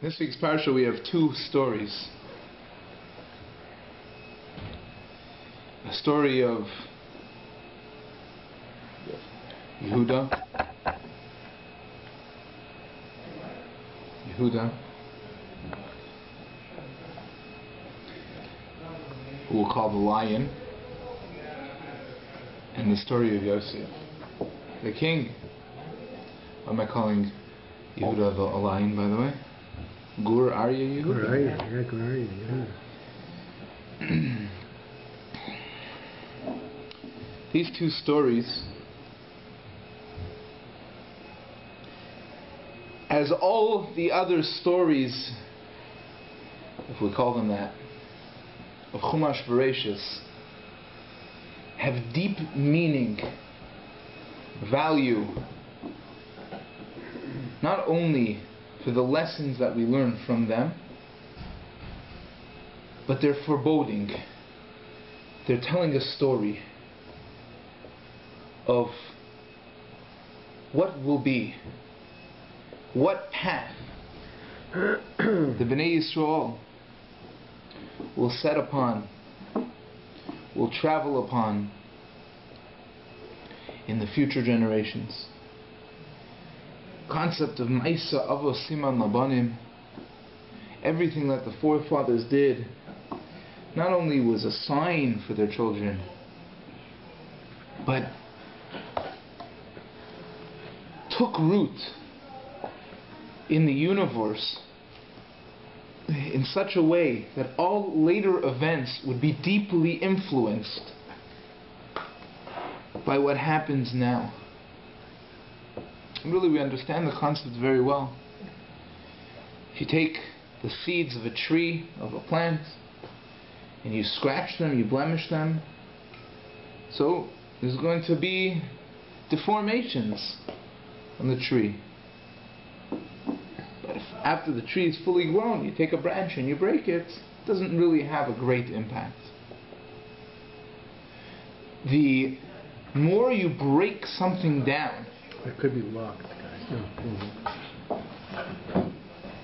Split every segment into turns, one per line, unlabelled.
This week's parsha we have two stories. A story of Yehuda, who we'll call the lion, and the story of Yosef, the king. What am I calling Yehuda the lion, by the way? Gur Arya Yehuda?
Gur Arya, Gur Arya, yeah.
These two stories, as all the other stories, if we call them that, of Chumash Vayeshev, have deep meaning, value, not only for the lessons that we learn from them, but they're foreboding. They're telling a story of what will be, what path the Bnei Yisrael will set upon, will travel upon in the future generations. Concept of Ma'isa Avos Siman Labanim, everything that the forefathers did, not only was a sign for their children, but took root in the universe in such a way that all later events would be deeply influenced by what happens now. Really, we understand the concept very well. If you take the seeds of a tree, of a plant, and you scratch them, you blemish them, so there's going to be deformations on the tree. But if after the tree is fully grown, you take a branch and you break it, it doesn't really have a great impact. The more you break something down,
it could be locked, guys.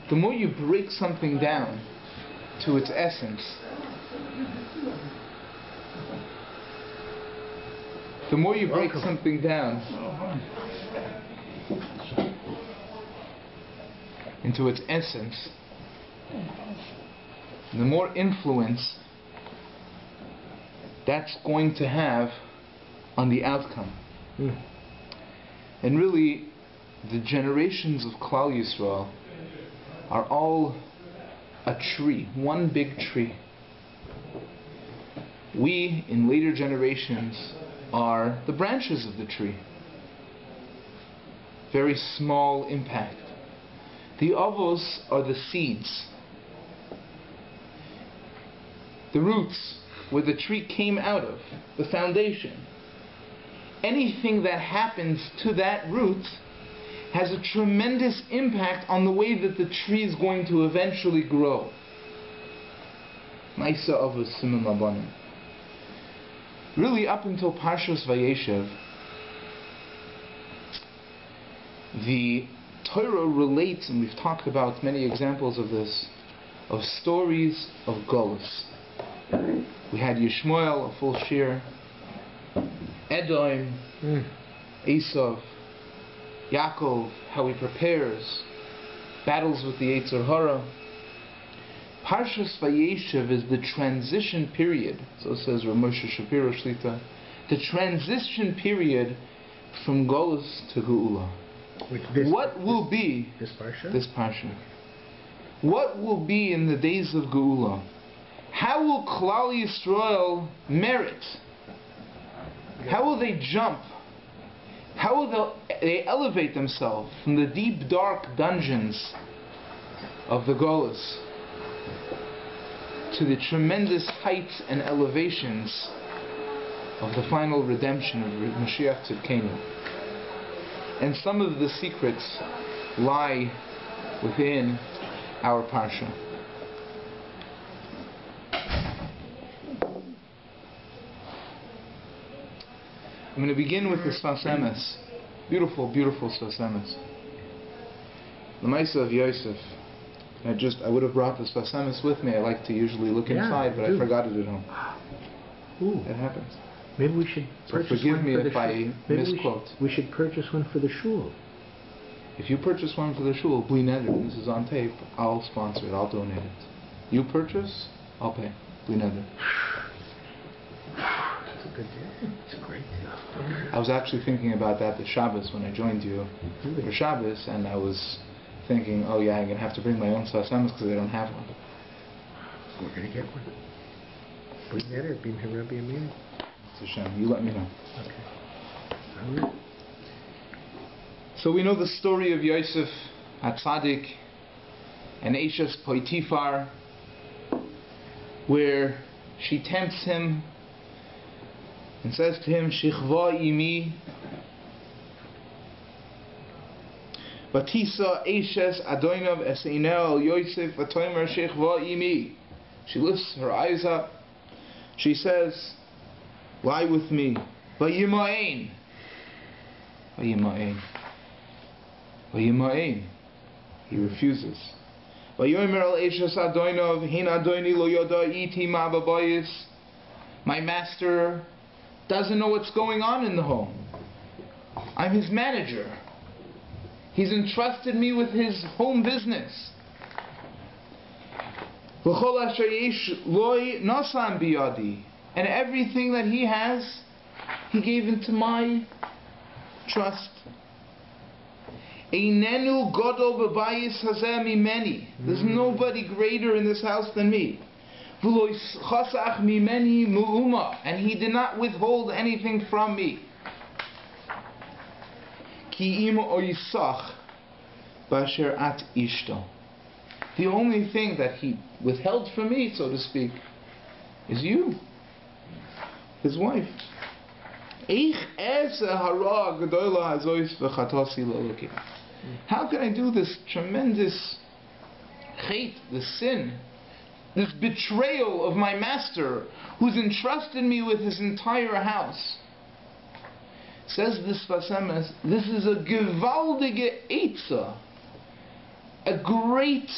The more you break something down to its essence, the more you break something down into its essence, the more influence that's going to have on the outcome. And really, the generations of Klal Yisrael are all a tree, one big tree. We, in later generations, are the branches of the tree. Very small impact. The avos are the seeds. The roots, where the tree came out of, the foundation. Anything that happens to that root has a tremendous impact on the way that the tree is going to eventually grow. Ma'isa Avos Siman Labanim. Really, up until Parshas Vayeshev, the Torah relates, and we've talked about many examples of this, of stories of Golus. We had Yishmael, a full shir, Edom, Esav, Yaakov, how he prepares, battles with the Yetzer Hara. Parshas Vayeshev is the transition period, so says Rav Moshe Shapiro Shlita, the transition period from Golus to Geula. What will be this parsha? What will be in the days of Geula? How will Klal Yisrael merit? How will they jump? How will they elevate themselves from the deep, dark dungeons of the Golus to the tremendous heights and elevations of the final redemption of Mashiach Tzidkenu? And some of the secrets lie within our parsha. I'm going to begin with the Sfas Emes. Beautiful, beautiful Sfas Emes. The Ma'isa of Yosef. I would have brought the Sfasemis with me. I like to usually look inside, but I forgot it at home.
Ooh.
That happens.
Maybe we should purchase one for the shul.
Forgive me if I misquote.
We should purchase one for the shul.
If you purchase one for the shul, bli neder, this is on tape, I'll sponsor it, I'll donate it. You purchase, I'll pay. Bli neder.
That's a good deal. It's a great deal.
I was actually thinking about that this Shabbos when I joined you for Shabbos, and I was thinking, oh yeah, I'm going to have to bring my own Sfasemis because I don't have one.
We're going to get one. Bli neder, Bim Rabbi Amin.
It's a shame. You let me know.
Okay. All right.
So we know the story of Yosef HaTzadik and Eshes Poitifar, where she tempts him and says to him, Shichva imi Batisa Eshes Adoinav Eseinel Yosef Vatoimer Shichva imi. She lifts her eyes up. She says, lie with me. Vayima'ain. Vayima'ain. Vayima'ain. He refuses. Vayomer al Eshes Adoinav Hin Adoini lo yoda iti ma babayis. My master doesn't know what's going on in the home. I'm his manager. He's entrusted me with his home business. V'chol asher yesh loi nasan biyadi. And everything that he has, he gave into my trust. Einenu godol b'bayis hazeh mimeni. There's nobody greater in this house than me. V'lo chasach mimeni mu'uma. And he did not withhold anything from me. Ki im oisach b'asher at ishto. The only thing that he withheld from me, so to speak, is you, his wife. How can I do this tremendous hate, this sin, this betrayal of my master, who's entrusted me with his entire house? Says this Vasemes, this is a gewaltige Eitzah, a great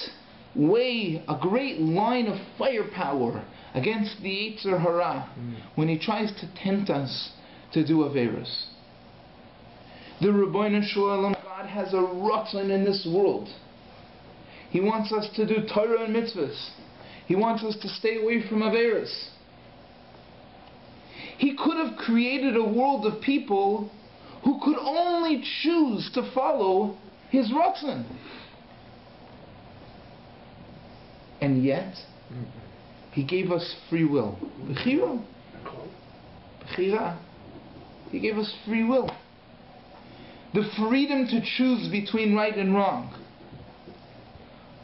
way, a great line of firepower against the Yetzer Hara when he tries to tempt us to do Averos. The Rabbi Shalom, God has a rotzon in this world. He wants us to do Torah and mitzvahs. He wants us to stay away from Averos. He could have created a world of people who could only choose to follow his rotzon. And yet, he gave us free will. Bechira. Bechira. He gave us free will. The freedom to choose between right and wrong.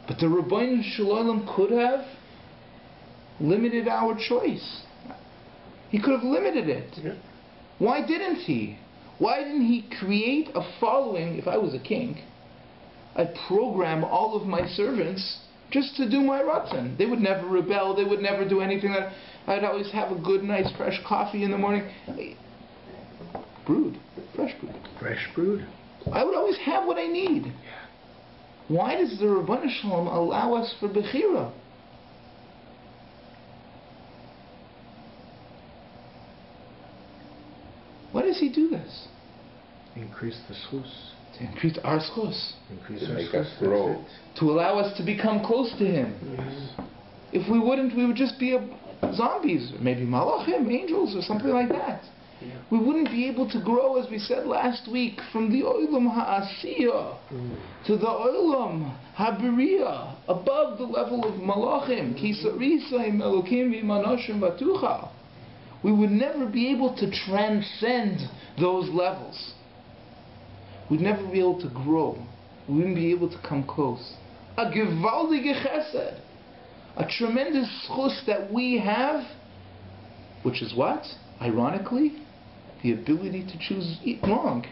But the Rabbeinu Shalom could have limited our choice. He could have limited it. Yeah. Why didn't he? Why didn't he create a following? If I was a king, I'd program all of my servants just to do my ratzon. They would never rebel. They would never do anything that... I'd always have a good, nice, fresh coffee in the morning. Brewed. Fresh brewed.
Fresh brewed.
I would always have what I need. Why does the Rabbanah Shalom allow us for Bechira? Why does he do this?
Increase the schus.
To increase our schus.
To
make us grow.
To allow us to become close to him.
Yes.
If we wouldn't, we would just be zombies, or maybe malachim, angels, or something like that. Yeah. We wouldn't be able to grow, as we said last week, from the olam ha'asiyah to the olam ha'biriyah, above the level of malachim. Kisarisayim elokim v'manoshim v'tucha. We would never be able to transcend those levels. We'd never be able to grow. We wouldn't be able to come close. A gewaldige chesed, a tremendous schus that we have, which is what? Ironically, the ability to choose wrong.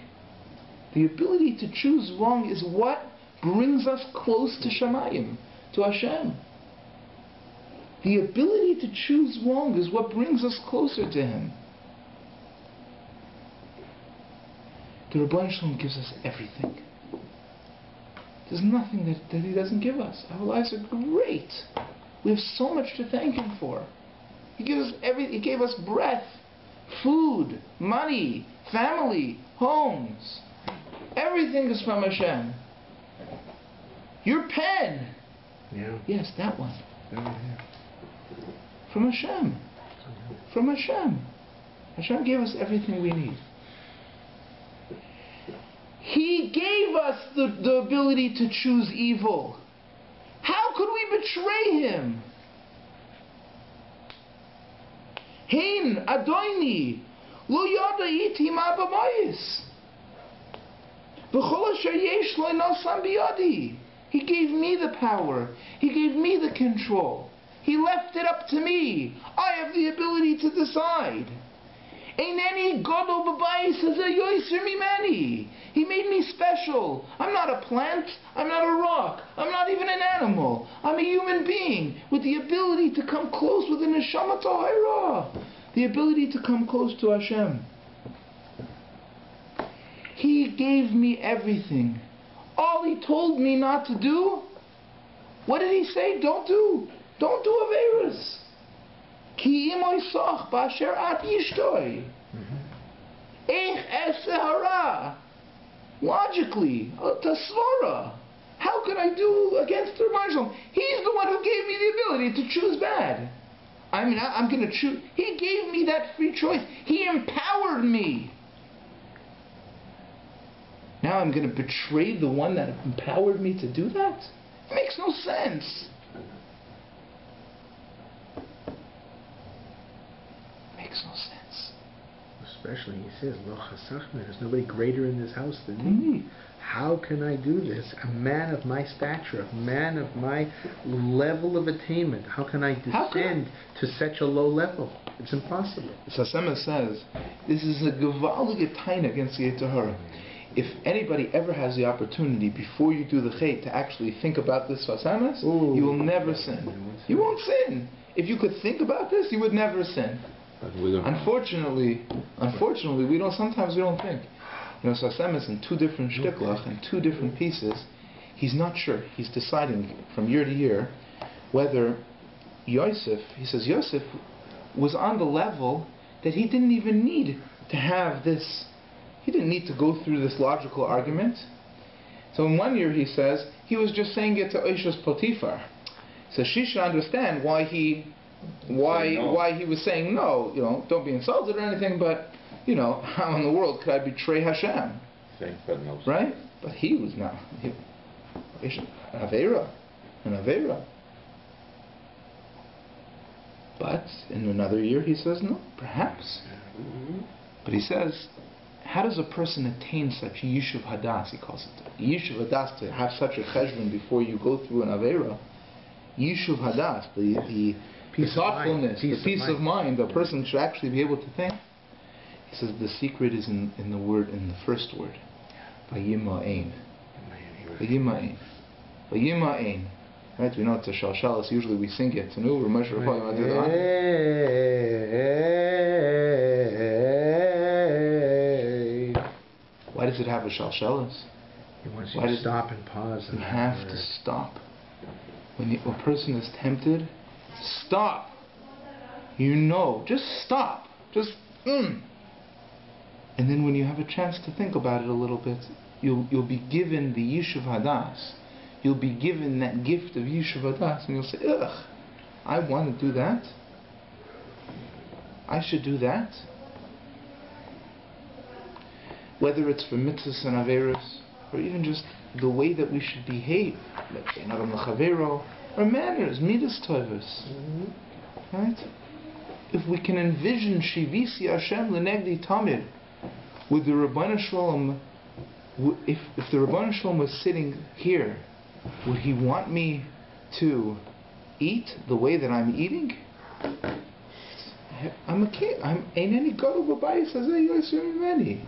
The ability to choose wrong is what brings us close to Shamayim, to Hashem. The ability to choose wrong is what brings us closer to Him. The Rabbi Shalom gives us everything. There's nothing that He doesn't give us. Our lives are great. We have so much to thank Him for. He gives us He gave us breath, food, money, family, homes. Everything is from Hashem. Your pen.
Yeah.
Yes, that one.
Yeah.
From Hashem. From Hashem. Hashem gave us everything we need. He gave us the ability to choose evil. How could we betray Him? Hein Adoni lo yada iti ma b'mayis v'chol asher yesh lo nosam biyadi. He gave me the power. He gave me the control. He left it up to me. I have the ability to decide. Eineni gadol b'bayis hazeh yoser mimeni. He made me special. I'm not a plant. I'm not a rock. I'm not even an animal. I'm a human being with the ability to come close with a neshama tahira. The ability to come close to Hashem. He gave me everything. All He told me not to do, what did He say? Don't do. Don't do averos. Ki imoy soch b'asher at yishtoi. Eich ese hara. Logically, tasvara. How can I do against the marshal? He's the one who gave me the ability to choose bad. I'm going to choose. He gave me that free choice. He empowered me. Now I'm going to betray the one that empowered me to do that? It makes no sense. Makes no sense.
Especially, he says, Lo chasachna, there's nobody greater in this house than me. How can I do this? A man of my stature, a man of my level of attainment. How can I descend to such a low level? It's impossible.
Sasema says, this is a gewaltige taina against the Yetzer Hara. If anybody ever has the opportunity before you do the chet to actually think about this Sasemas, you will never sin. You won't sin. If you could think about this, you would never sin. Unfortunately, sometimes we don't think. You know, Sasem is in two different shtiklach and two different pieces. He's not sure. He's deciding from year to year whether Yosef was on the level that he didn't even need to have this. He didn't need to go through this logical argument. So in one year he says he was just saying it to Oishas Potiphar. So she should understand why he was saying no. You know, don't be insulted or anything, but you know, how in the world could I betray Hashem? Right? But he was not. An Avera. But in another year he says no, perhaps. But he says, how does a person attain such a Yishuv Hadas, he calls it. Yishuv Hadas, to have such a cheshbon before you go through an Avera. Yishuv Hadas, the thoughtfulness, the peace of mind, a person should actually be able to think. He says the secret is in the word, in the first word. Vayima'ein. Vayima'ein. Vayima'ein. Right? We know it's a shalshalas. Usually we sing it. Why does it have a shalshalas?
He wants you to stop and pause.
You have to stop. When a person is tempted, stop. You know, just stop. Just And then when you have a chance to think about it a little bit, you'll be given the Yishuv Hadas. You'll be given that gift of Yishuv Hadas, and you'll say, ugh, I want to do that. I should do that. Whether it's for mitzvahs and averos, or even just the way that we should behave, or manners, midas tovos. Right? If we can envision Shivisi Hashem L'negdi Tamid, with the Rabbi Shalom, if the Rabbi Shalom was sitting here, would he want me to eat the way that I'm eating? I'm a king. Ain't any gadol b'bayis hazeh yoser mimeni.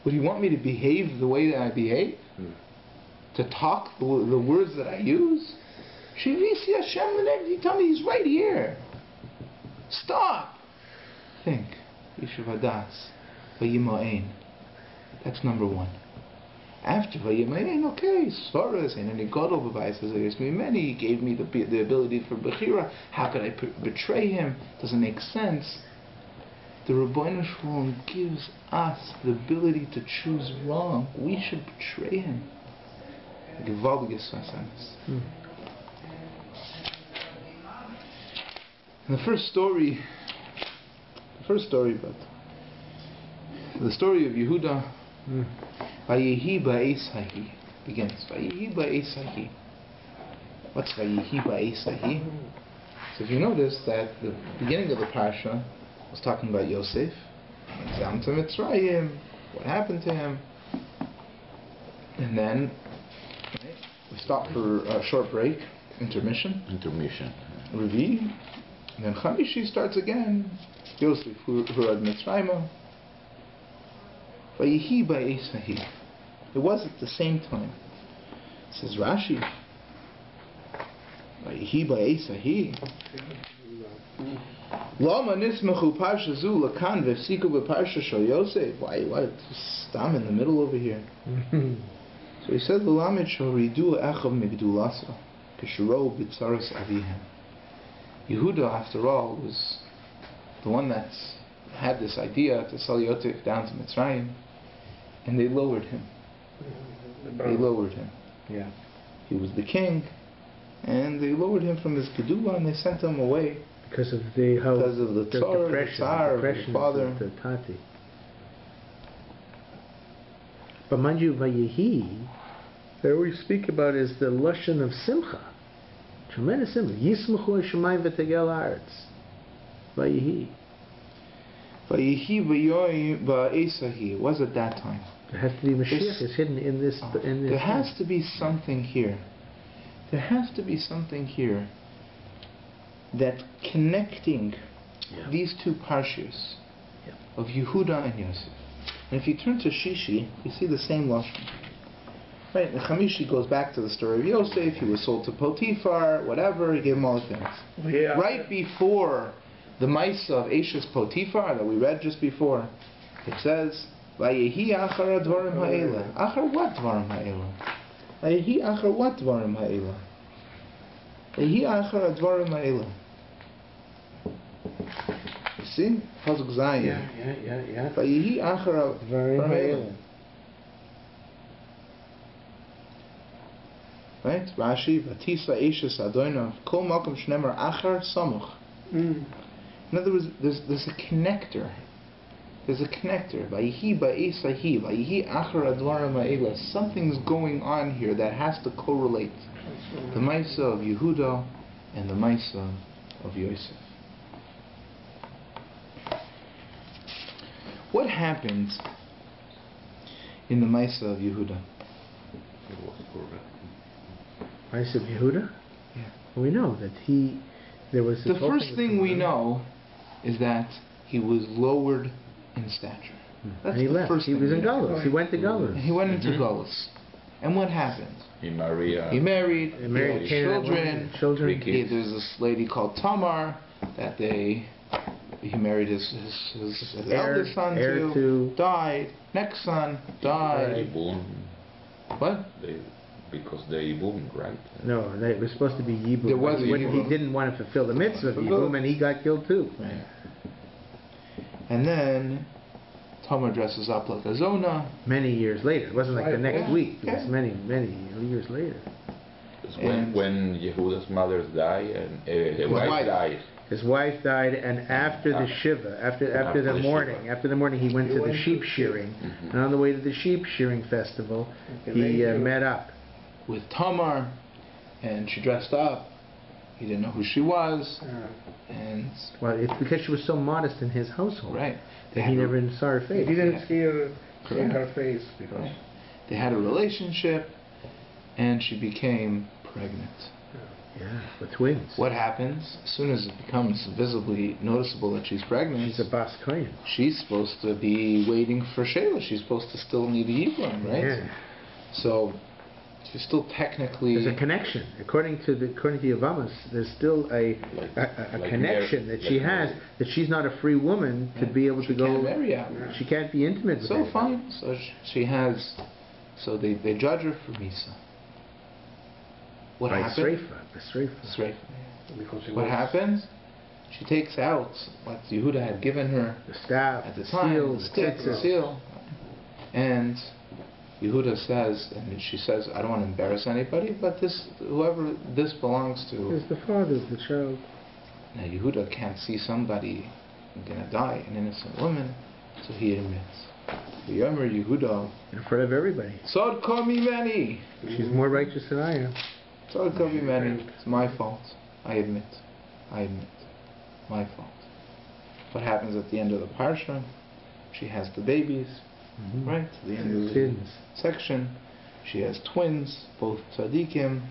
Would he want me to behave the way that I behave? To talk the words that I use? Shivisi Hashem L'negdi Tamid. He's right here. Stop. Think. Yishuv Hadas. Vayima'ein. That's number one. After Vayimayin, okay, Svaras, and any God over Vayeshev against me many, he gave me the ability for Bechira. How could I betray him? Doesn't make sense. The Rabbeinu Shalom gives us the ability to choose wrong. We should betray him. Gewaltiges Vasanis. And the first story, but the story of Yehuda, Vayehi ba'esahi begins. Vayehi ba'esahi. What's Vayehi ba'esahi? So if you notice that the beginning of the parsha was talking about Yosef, went down to Mitzrayim, what happened to him, and then we stop for a short break, intermission, Rabbi, and then Chamishi starts again. Yosef Hurad Mitzrayim. Vayehi ba'esahi. It was at the same time. It says Rashi. Vayehi ba'esahi. Lama nismachu parsha zu lakan v'fsiku b'parsha shel Yosef. Why? I'm in the middle over here. So he said, "L'lamed shel ridu echav migdulasa k'shiro b'tzaras avihem." Yehuda, after all, was the one that had this idea to sell Yosef down to Mitzrayim, and they lowered him.
Yeah.
He was the king, and they lowered him from his gedula, and they sent him away
because of the
tsar of the father.
The Tati. But mind you, Vayehi, that we speak about is the lashon of simcha, tremendous simcha. Yismachu Hashemayim v'tegel haaretz. Vayehi.
Vayehi ba'esahi. It was at that time.
There has to be Mashiach is hidden in this.
There has to be something here. There has to be something here that connecting these two parshas of Yehuda and Yosef. And if you turn to Shishi, you see the same lashon. Right, the Chamishi goes back to the story of Yosef. He was sold to Potiphar, whatever. He gave him all the things.
Yeah.
Right before the Maisa of Eshes Potiphar that we read just before, it says, "Vayehi achar advarim ha'ela." Achar what dvarim ha'ela? Vayehi achar what dvarim ha'ela? Vayehi achar advarim ha'ela. You see? Pasuk Zayin.
Yeah.
Vayehi achar advarim ha'ela. Right? Rashi, Vatisa Eshes Adoinav, Kol Malkum Shnemer Achar Samuch. In other words, there's a connector. There's a connector. Vayehi ba'esahi, vayehi achar advarim ha'ela. Something's going on here that has to correlate the Maisa of Yehuda and the Maisa of Yosef. What happens in the Maisa of Yehuda?
Maisa of Yehuda?
Yeah.
We know that there was
the first thing we know is that he was lowered in stature.
That's and he left. He was in Galus. He went to Galus.
He went into Galus. And what happened?
He married.
He had children. There's this lady called Tamar that he married his eldest son to. Died. Next son died. What?
Because they Yibum, right?
No, it was supposed to be Yibum.
There was
he didn't want to fulfill the mitzvah of Yibum, and he got killed too.
Right. And then Tamar dresses up like a Zona.
Many years later. It wasn't like the next week. It was many years later.
When Yehuda's mother died and his wife died.
His wife died, and after the Shiva, after the morning, he went to the sheep shearing. And on the way to the sheep shearing festival, he met up
with Tamar, and she dressed up. He didn't know who she was, and
it's because she was so modest in his household.
Right.
He never saw her face.
He didn't see her face because
they had a relationship, and she became pregnant.
Yeah, with twins.
What happens as soon as it becomes visibly noticeable that she's pregnant?
She's a bas kohen.
She's supposed to be waiting for Sheila. She's supposed to still need a Yibum, right?
Yeah.
So she's still technically.
There's a connection. According to Yavamas, there's still a connection that she has. That she's not a free woman to be able to go.
She can't marry out.
She can't be intimate with
So fine. So she has So they judge her for Misa. What
Right,
happened?
Sreifa.
Because he
What
was-
happens? She takes out what Yehuda had given her
The staff,
at the
the
time,
seal,
the stick, the
tzitzit.
seal. And Yehuda says, and she says, I don't want to embarrass anybody, but whoever this belongs to.
It's the father's the child.
Now Yehuda can't see somebody going to die, an innocent woman, so he admits. V'yomer Yehuda,
In front of everybody.
Tzadka mimeni.
She's more righteous than I am.
Tzadka mimeni. It's my fault. I admit. My fault. What happens at the end of the parsha? She has the babies, right? At the end of the
Twins.
section. She has twins, both tzaddikim,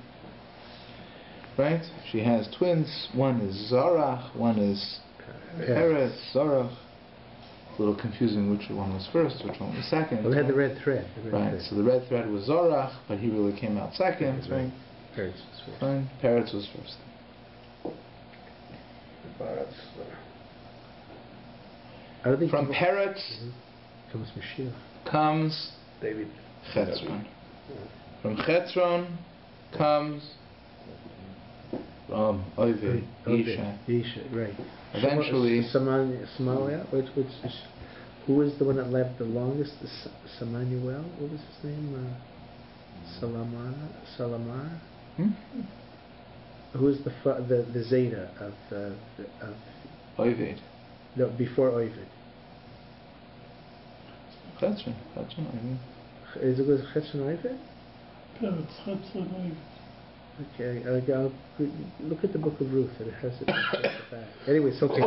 right? She has twins. One is Zarach, one is Peretz, Zarach. A little confusing which one was first, which one was second.
Well, they had the red thread.
Right, so the red thread was Zarach, but he really came out second, right?
Peretz was first.
Fine. Peretz was first.
But,
I don't think
From
people-
Peretz
comes Mashiach.
comes
David.
Chetzron. From Chetzron comes Oved, Yisha.
Yisha, right.
Eventually,
Samalia, who was the one that lived the longest? Samanuel? What was his name? Salamar?
hmm?
Who was the Zeta of
Oved.
no, before Ovid?
Chetzron, Oved.
Is it was Chetzron Ovid? Okay, I'll look at the book of Ruth, and it has it back. Anyway, it's okay.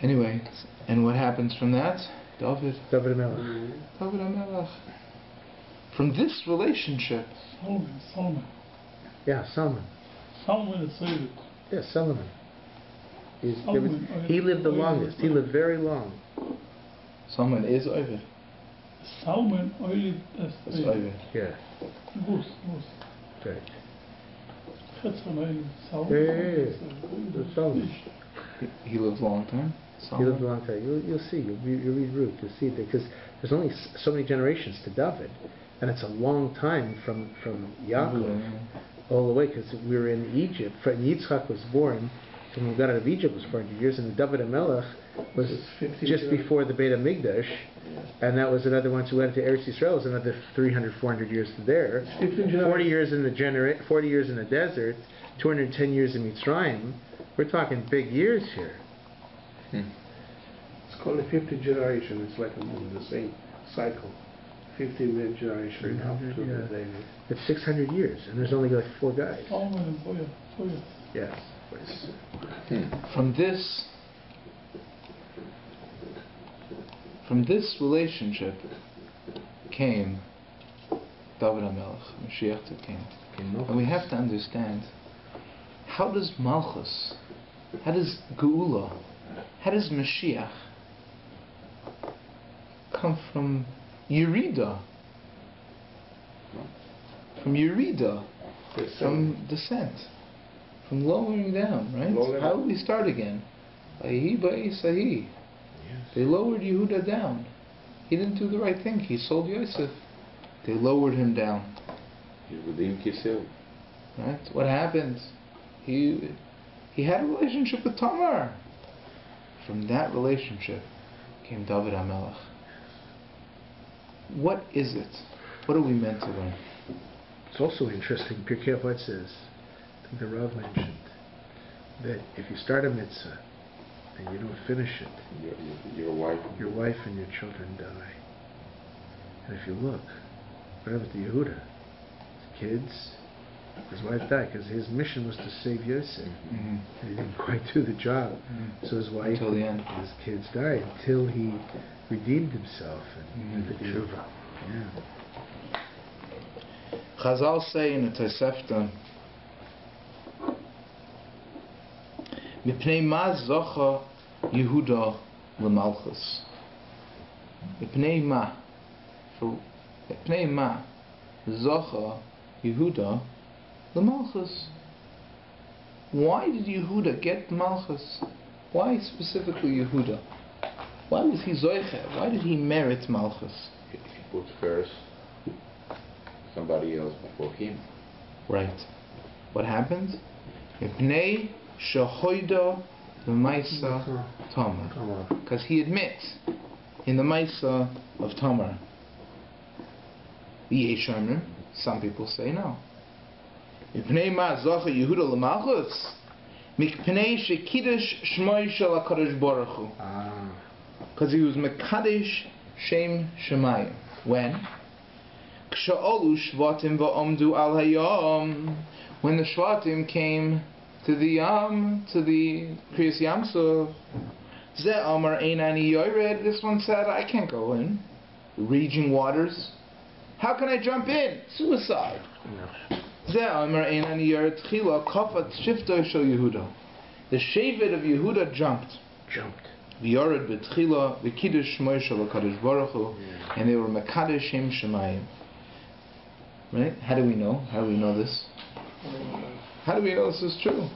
Anyway, and what happens from that? David
David Melech.
HaMelech. From this relationship,
Solomon.
Yeah, Solomon.
Solomon is David.
Yeah, Solomon.
Solomon,
He lived the longest. He lived very long.
someone is Oved.
Solomon only
That's
as
Oved.
Yeah,
Goose.
right.
Chetzron only
Yeah. Solomon.
He lived a long time.
He lived a long time. You'll see. You'll read Ruth. You'll see because there's only so many generations to David, and it's a long time from Yaakov all the way because we were in Egypt. Yitzchak was born, and when we got out of Egypt was 400 years, and David HaMelech was just before the Beit HaMikdash, and that was another one. So we went to Eretz Yisrael, was another 300, 400 years there. 40 years in the 40 years in the desert, 210 years in Mitzrayim. We're talking big years here.
It's called a 50 generation. It's like the same cycle. 50 generation up to
Yeah.
David.
It's 600 years, and there's only like 4 guys.
Solomon and Boya.
Yes.
From this relationship came David HaMelech, Mashiach came. And we have to understand, how does Malchus, how does Geula, how does Mashiach come from Yerida? From Yerida, from descent, from lowering down, right?
Lowering
How
down.
do we start again? Vayi Sahi. They lowered Yehuda down. He didn't do the right thing. He sold Yosef. They lowered him down.
Yehudim Kiseu.
Right? What happened? He had a relationship with Tamar. From that relationship came David HaMelech. What is it? What are we meant to learn?
It's also interesting. Pirkei Avot says, I think the Rav mentioned, that if you start a mitzvah and you don't finish it,
Your wife.
your wife and your children die. And if you look, what happened to Yehuda? His kids, his wife died because his mission was to save Yosef.
Mm-hmm.
And he didn't quite do the job.
Mm-hmm.
So his wife
Until the end.
and his kids died until he redeemed himself and did the
Mm-hmm.
tshuva. Yeah.
Chazal say in the Tosefta, Mipnei ma zocha Yehuda l'malchus. Mipnei ma zocha Yehuda l'malchus. Why did Yehuda get malchus? Why specifically Yehuda? Why was he zoiche? Why did he merit malchus?
He put first somebody else before him.
Right. What happens? Ibnei shahoida v'maisa Tamar. Because he admits in the Maisa of Tamar. Vayeshev, some people say no. Ibnei ma zacha Yehuda l'malchus mikpnei shekidush shmoi shel HaKadosh Baruch Hu. Because he was mekadesh shem shemayim. When? Ksha'olu shvatim va'omdu al hayom. When the shvatim came to the Kriyas Yamsuf, Ze Amar Einani Yored. This one said, I can't go in. Raging waters. How can I jump in? Suicide. Ze Amar Einani Yored Tchila Kafat Shifto Shel Yehuda. The Shevet of Yehuda jumped. V'yored b'tchila v'kiddush shmoi shel HaKadosh Baruch Hu, and they were mekadesh shem shemayim. Right? How do we know? How do we know this? How do we know this is true?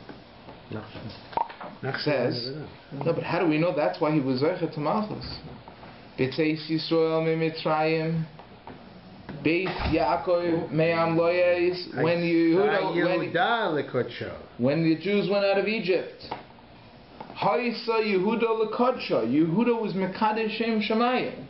Says, no, but how do we know that's why he was Zeicha to Malchus? B'tzeis Yisrael mi'Mitzrayim, Beit Yaakov me'am loyes, when the Jews went out of Egypt. Ha'isa Yehuda l'kodsha. Yehuda was mekadesh shem shemayim.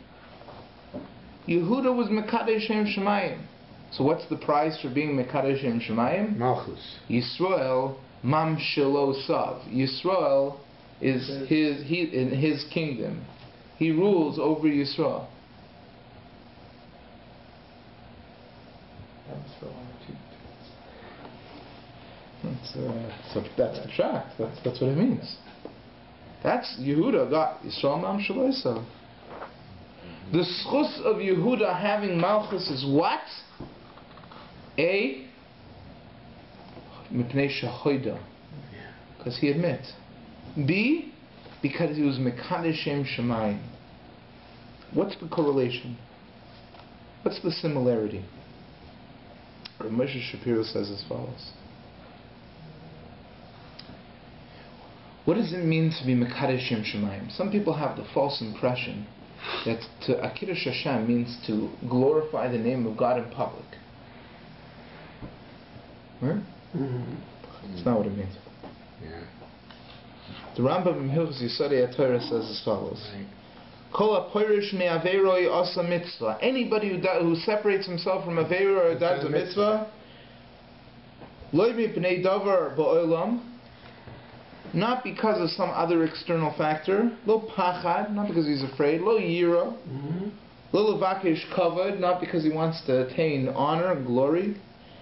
Yehuda was mekadesh shem shemayim. So what's the price for being mekadesh shem shemayim?
Malchus.
Yisrael mam shelo sav. Yisrael is in his kingdom. He rules over Yisrael. That's the tract. That's what it means. That's Yehuda got Yisrael mam shelo sav. The schus of Yehuda having Malchus is what? A, mipnei shachoida, because he admits. B, because he was mekadesh shem shemayim. What's the correlation? What's the similarity? Rabbi Moshe Shapiro says as follows. What does it mean to be mekadesh shem shemayim? Some people have the false impression that to Akidush Hashem means to glorify the name of God in public. Right? That's not what it means.
Yeah.
The Rambam in Hilchos Yisodei HaTorah says as follows: Kol ha'poirish me'aveiroi asa mitzvah. Anybody who separates himself from aveiro or does a mitzvah, lo mipnei davar ba'olam, not because of some other external factor, lo pachad, not because he's afraid, lo yira, lo levakesh kavod, not because he wants to attain honor and glory,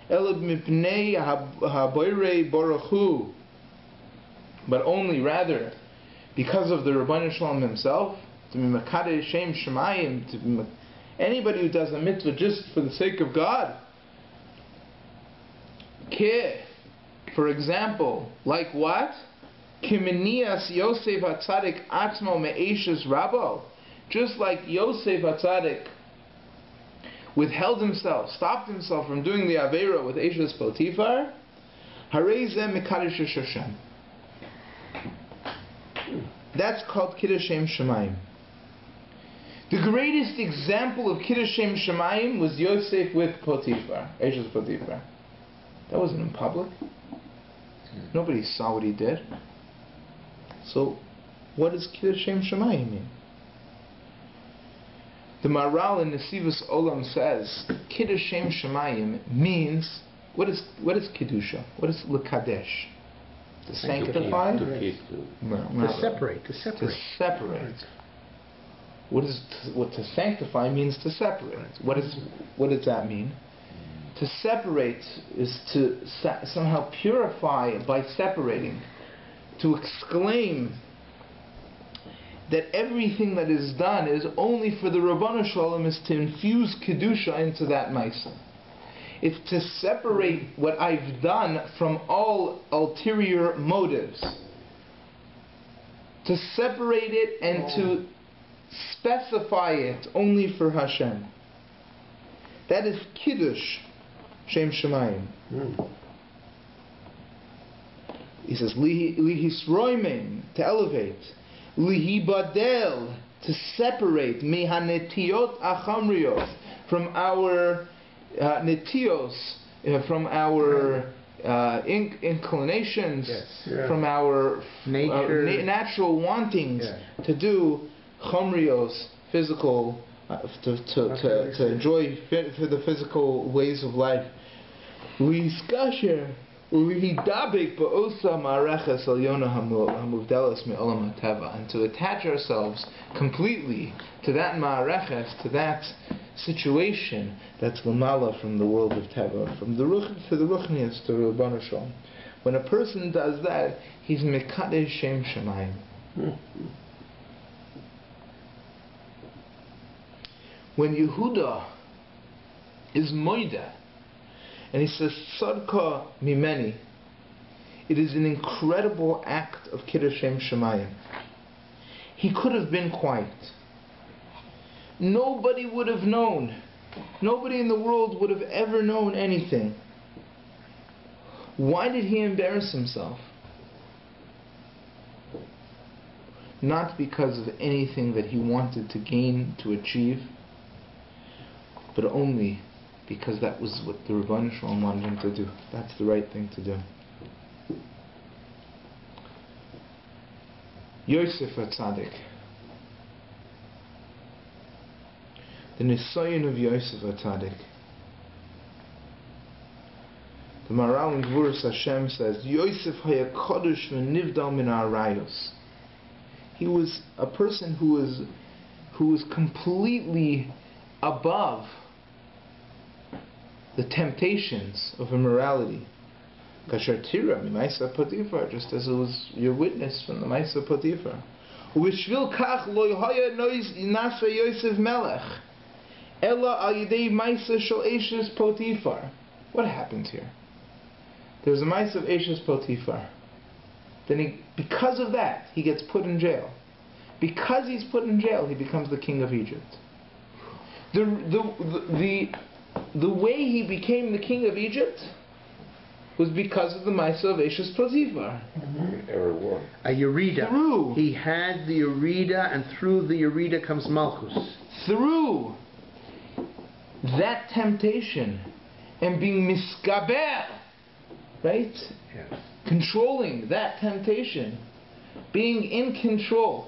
elo mipnei haboirei baruch hu, but only rather because of the Rabbeinu Shalom himself, to be mekadesh shem shemayim, to be anybody who does a mitzvah just for the sake of God. Ke, for example, like what? Kimenias Yosef HaTzadik Atzmo Me'eshes Rabo. Just like Yosef HaTzadik withheld himself, stopped himself from doing the Aveira with Eshes Potifar, Harei Zeh Mekadesh Hashem. That's called Kiddush Shem Shemayim. The greatest example of Kiddush Shem Shemayim was Yosef with Potifar, Eshes Potifar. That wasn't in public. Nobody saw what he did. So, what does Kiddush Shem Shemayim mean? The Maral in Nesivus Olam says Kiddush Shem Shemayim means what is Kiddusha? What is L'Kadesh? To sanctify?
To separate.
To separate. What to sanctify means to separate. What does that mean? To separate is to somehow purify by separating. To exclaim that everything that is done is only for the Rabbanu Shalom, is to infuse Kedusha into that Maisa. It's to separate what I've done from all ulterior motives. To separate it and to specify it only for Hashem. That is Kiddush Shem Shemayim. He says, Lihisroimen, to elevate. Lihibadel, to separate. Mihanetiot achamriot, from our netios, from our inclinations, from our
nature,
natural wantings to do chomrios, physical, to enjoy the physical ways of life. And to attach ourselves completely to that ma'areches, to that situation that's lamala from the world of teva, from the ruch to the ruchnias to Rabbanu Shalom. When a person does that, he's mekadesh shem shemayim. When Yehuda is moida, and he says tzadka mimeni, it is an incredible act of kiddush shem shemayim. He could have been quiet. Nobody would have known. Nobody in the world would have ever known anything. Why did he embarrass himself? Not because of anything that he wanted to gain, to achieve, but only because that was what the Rabbi Shalom wanted him to do. That's the right thing to do. Yosef HaTzadik. The Nisayon of Yosef HaTzadik. The Maharal in Gvuras Hashem says, Yosef haya kodesh v'nivdal min ha'arayos. He was a person who was completely above the temptations of immorality. Kasher tira mi'maisa Potiphar, just as it was your witness from the Maisa Potiphar. U'v'shvil kach lo haya nasa Yosef melech ella al yidei Maisa shel Eshes Potiphar. What happened here? There's a Maisa of Eshes Potiphar. Then because of that, he gets put in jail. Because he's put in jail, he becomes the king of Egypt. The way he became the king of Egypt was because of the Maisa of Eshes Potiphar.
A Yerida.
Through.
He had the Yerida, and through the Yerida comes Malchus.
Through that temptation and being miskaber, right?
Yes.
Controlling that temptation, being in control,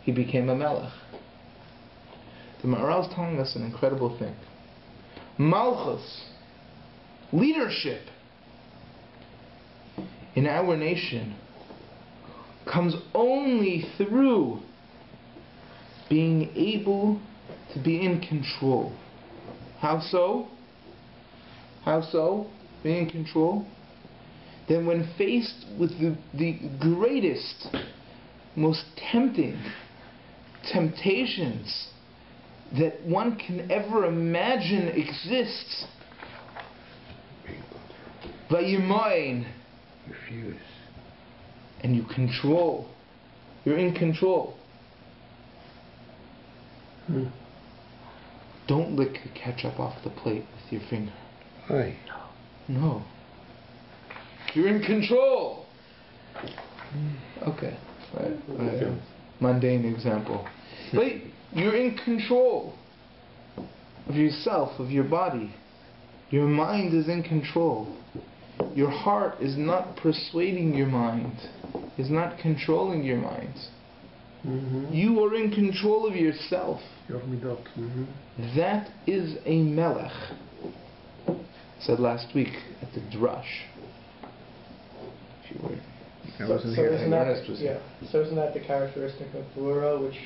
he became a melech. The Maharal is telling us an incredible thing. Malchus, leadership in our nation, comes only through being able to be in control. How so? How so? Being in control? Then when faced with the greatest, most tempting temptations that one can ever imagine exists, Vayimayin,
Refuse.
and you control. You're in control. Don't lick the ketchup off the plate with your finger.
Aye.
No. You're in control. Okay. Right. Mundane example. But you're in control of yourself, of your body. Your mind is in control. Your heart is not persuading your mind, is not controlling your mind. You are in control of yourself. That is a melech. Said last week at the drush.
I wasn't here.
Isn't that the characteristic of Gvura, which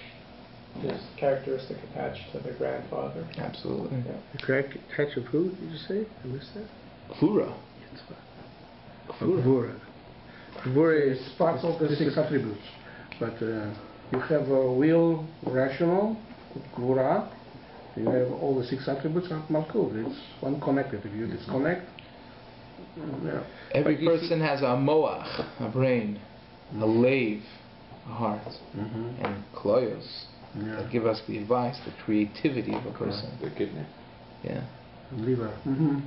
is characteristic attached to the grandfather?
Absolutely.
Yeah.
The correct catch of who, did you say? I missed that?
Gvura.
Gvura. Gvura is
It's part of the 6 attributes. But you have a will, rational, Gvura. You have all the 6 attributes of Malkut. It's one connected. If you disconnect,
Every person has a moach, a brain, a lave, a heart, and kloyos that give us the advice, the creativity of a person.
The kidney.
Yeah.
liver.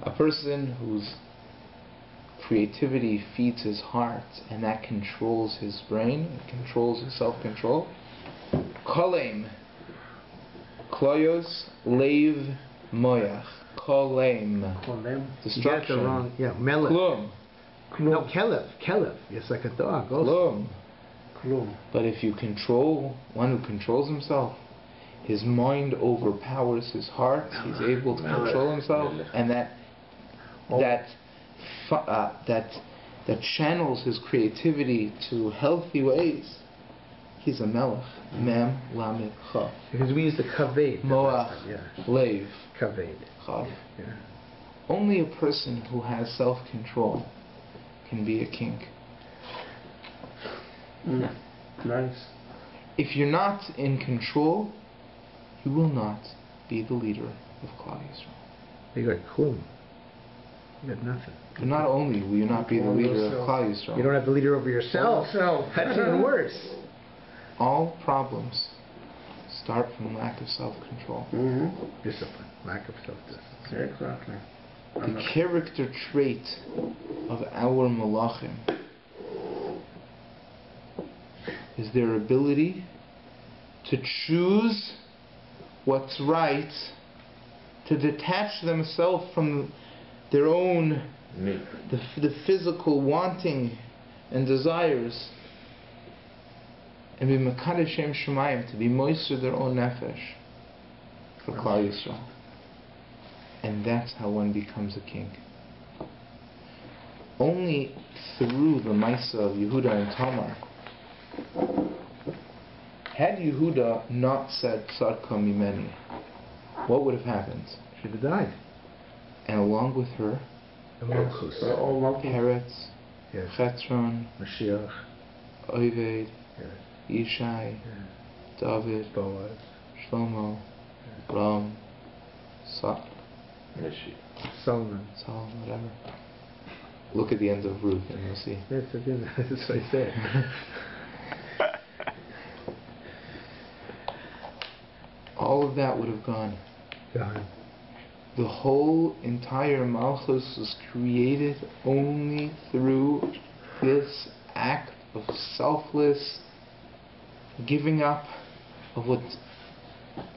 A person whose creativity feeds his heart and that controls his brain, it controls his self-control. Kolem, kloyos, lave, moyach. Kolem.
Kolem.
You got it the
Destruction.
wrong. Yeah, melech.
Klum.
No, kelev. Kelev. It's like a dog. Also.
Klum.
Klum.
But if you control one who controls himself, his mind overpowers his heart. He's able to control himself, and that channels his creativity to healthy ways. He's a melech. Mem lamed chav.
Because we use the kaved.
Moach
Yeah.
leiv
Kaved.
chav.
Yeah.
Only a person who has self-control can be a king.
Nice.
If you're not in control, you will not be the leader of Klal Yisrael.
You got klum. You got nothing.
But not only will you not be the leader of Klal Yisrael,
You don't have the leader over yourself. That's even worse.
all problems start from lack of self-control.
Discipline. Lack of self-discipline.
Exactly.
The character trait of our malachim is their ability to choose what's right, to detach themselves from their own, the physical wanting and desires, and be mekadesh Shem Shemayim, to be moister their own nefesh for Klal Yisrael. And that's how one becomes a king. Only through the Maisa of Yehuda and Tamar. Had Yehuda not said Tzarka Mimeni, what would have happened?
Should have died.
And along with her,
The Malchus.
All Malchus.
Peretz,
Yes.
Chetron,
Mashiach.
Oved,
Yes.
Yishai,
Yes.
David,
Boaz.
Shlomo, Ram,
Solomon.
Saul, whatever. Look at the end of Ruth and you'll see.
That's what I said.
All of that would have gone.
God.
The whole entire Malchus was created only through this act of selfless giving up of what.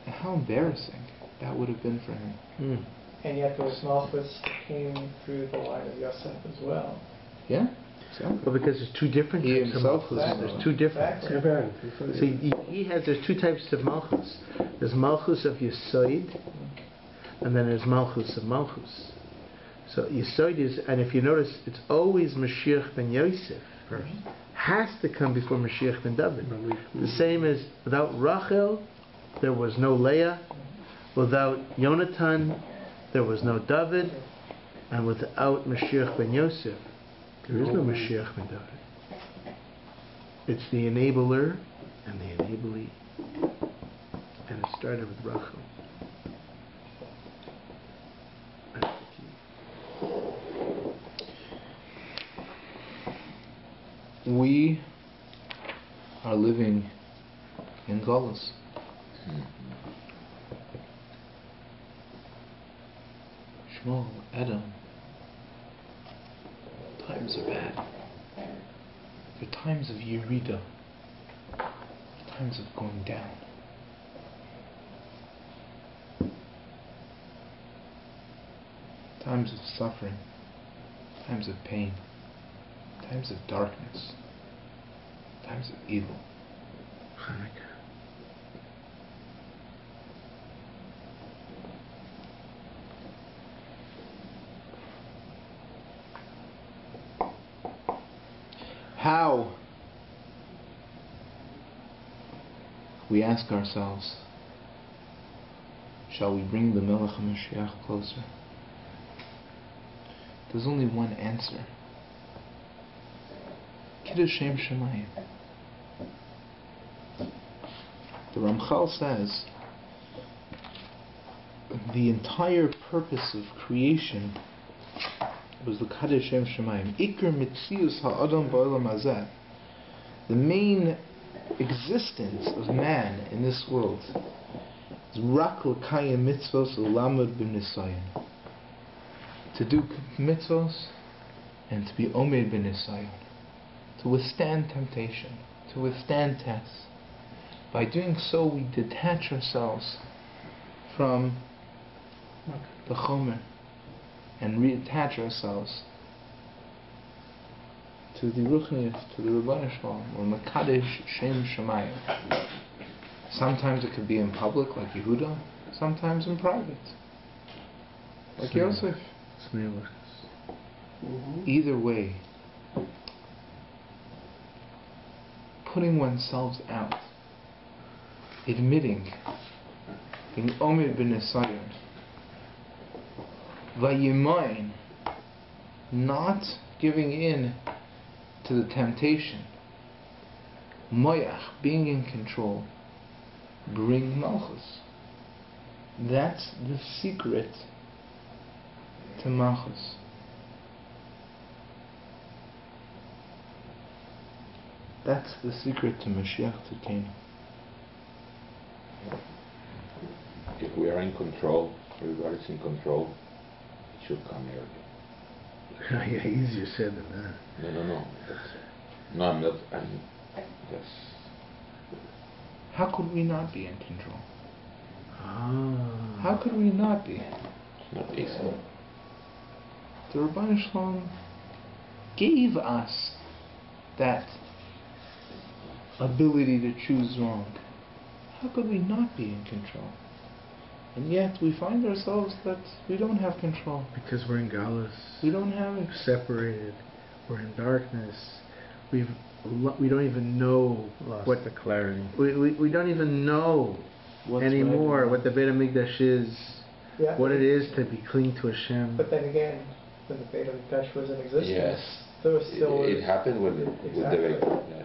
How embarrassing that would have been for him.
And yet those Malchus came through the line of Yosef as well.
Yeah, exactly.
Well, because there's two different
He
types of
himself
Malchus.
was
There's two different.
Exactly.
See, there's two types of Malchus. There's Malchus of Yesod, and then there's Malchus of Malchus. So Yesod is, and if you notice, it's always Mashiach ben Yosef first. Has to come before Mashiach ben David. The same as without Rachel, there was no Leah. Without Yonatan, there was no David. And without Mashiach ben Yosef, there is no Mashiach ben David. It's the enabler and the enablee. And it started with Rachel. That's the key.
We are living in Galus. Shmuel, Edom. Times are bad. They're times of Yerida. Times of going down. Times of suffering. Times of pain. Times of darkness. Times of evil.
Hanukkah.
How, we ask ourselves, shall we bring the Melech HaMashiach closer? There's only one answer. Kiddush Shem Shemayim. The Ramchal says the entire purpose of creation was the Kiddush Shem Shemayim. Iker Mitzius Ha'adam Ba'olam Hazeh. The main existence of man in this world is Rak L'Kayim Mitzvos U'Lamud B'Nisayon. To do mitzvos and to be Omed B'Nisayon. To withstand temptation, to withstand tests. By doing so, we detach ourselves from the Chomer and reattach ourselves to the Ruchnius, to the Rabbanu Shalom, or Mekadesh Shem Shemayim. Sometimes it could be in public, like Yehuda, sometimes in private, like Yosef. Either way, putting oneself out, admitting, being Omer b'Nisayon, Vayimayin, not giving in to the temptation, Moyach, being in control, bring Malchus. That's the secret to Malchus. That's the secret to Mashiach Tzidkenu.
If we are in control, everybody's in control, it should come early.
Yeah, easier said than that.
No. No, I'm not. Yes.
How could we not be in control?
Ah.
How could we not be?
It's not easy.
The Rabbanu Shalom gave us that ability to choose wrong. How could we not be in control? And yet we find ourselves that we don't have control.
Because we're in Galus.
We don't have it.
Separated. We're in darkness. We don't even know what the clarity. We don't even know anymore what the Beit HaMikdash is.
Yeah.
What it is to be clean to Hashem.
But then again, when the Beit HaMikdash was in existence,
Yes.
there was still...
It happened with the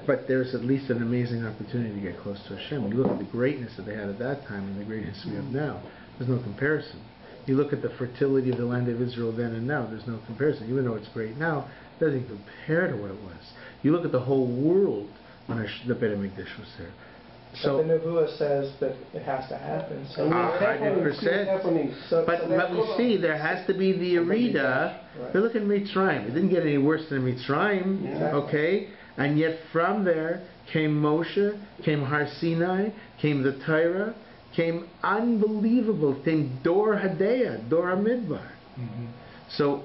But there's at least an amazing opportunity to get close to Hashem. You look at the greatness that they had at that time and the greatness we have now. There's no comparison. You look at the fertility of the land of Israel then and now. There's no comparison. Even though it's great now, it doesn't compare to what it was. You look at the whole world when the Beit HaMikdash was there. So
but the Nevuah says that it has to happen. So
100%. But we see there has to be the Arida.
Right.
They look at Mitzrayim. It didn't get any worse than Mitzrayim.
Exactly.
Okay? And yet from there came Moshe, came Har Sinai, came the Torah, came unbelievable, came Dor Hadeah, Dor HaMidbar.
Mm-hmm.
So,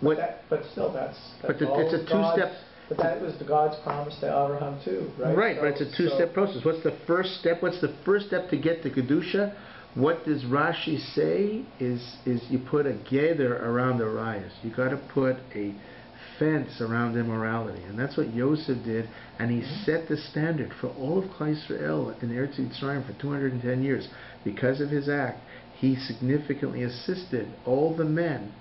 what?
But still, that's
But
all
it's a two-step.
But that was God's promise to Abraham too, right?
Right,
so,
but it's a two-step process. What's the first step? What's the first step to get to Kedusha? What does Rashi say is you put a gather around the rayas. You got to put a fence around immorality, and that's what Yosef did, and he set the standard for all of Klal Yisrael in Eretz Yisrael for 210 years. Because of his act, he significantly assisted all the men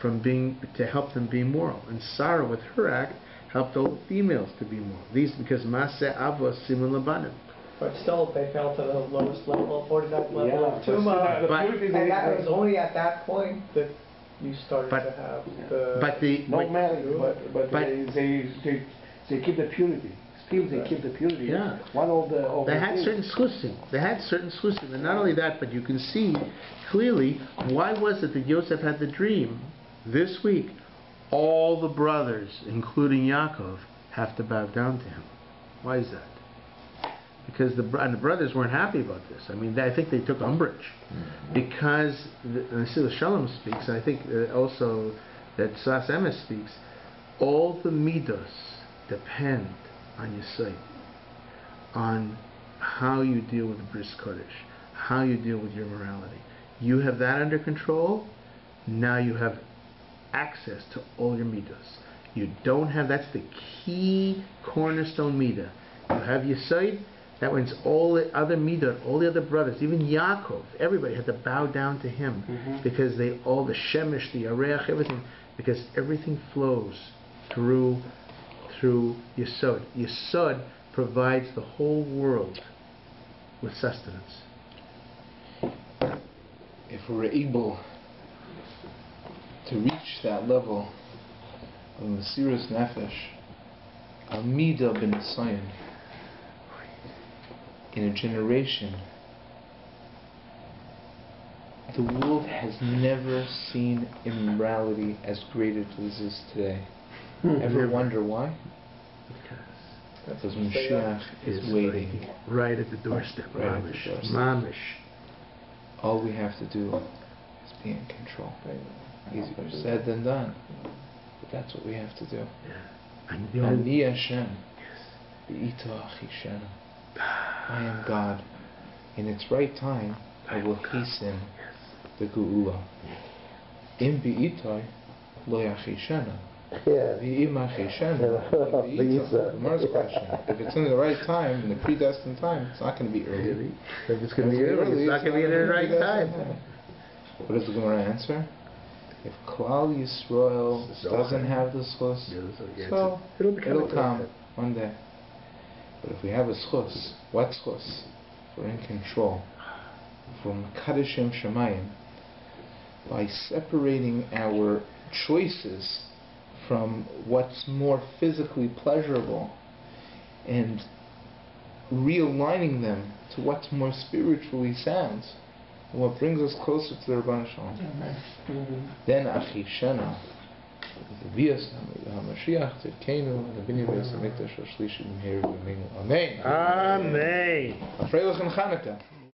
to help them be moral, and Sarah, with her act, helped all the females to be moral. These because Maseh Avos Simun Labanim.
But still, they fell to the lowest level, 49th level of
but
Tumah. And that was only at that point that you started to have the...
No marriage, but they keep the purity. Still, they keep the purity.
Yeah.
One of the...
They had certain schlusim. And not only that, but you can see clearly why was it that Yosef had the dream this week. All the brothers, including Yaakov, have to bow down to him. Why is that? Because the brothers weren't happy about this. I mean, I think they took umbrage. Mm-hmm. Because the Shalom speaks, and I think also that Sas Emes speaks, all the midos depend on your sight, on how you deal with the Bris Kodesh, how you deal with your morality. You have that under control, now you have access to all your midos. You don't have, that's the key cornerstone midah. You have your sight, that means all the other midot, all the other brothers, even Yaakov, everybody had to bow down to him, because they all, the shemesh, the areach, everything, because everything flows through Yesod. Yesod provides the whole world with sustenance.
If we're able to reach that level of Mesiras Nefesh, Amida ben Sion, in a generation, the world has never seen immorality as great as it is today. Ever wonder why? Because Mashiach is waiting.
Right at the doorstep.
Right at the doorstep.
Mamish.
All we have to do is be in control. Easier said than done. But that's what we have to do. Ani Hashem, Be'ito Achishenu. I am God. In its right time, I will hasten the Geula. Im Be'itoi Lo Yachishenu. V'im Achishenu. The Gemara's question. If it's in the right time, in the predestined time, it's not going to be early.
If it's going to be early, it's not going to be in the right time.
What does the Gemara answer? If Klal Yisrael doesn't have the schus, so it'll come one day. But if we have a schus, what schus? If we're in control, from Kadeshim Shemayim, by separating our choices from what's more physically pleasurable and realigning them to what's more spiritually sound, what brings us closer to the Rabbanu Shalom. Then Achishena, the Vias HaMashiach, Tzidkenu, the Binyan Beis HaMikdash HaShlishi B'meiru B'meinu. Amen.
Amen.
Afreilach and Chanukah.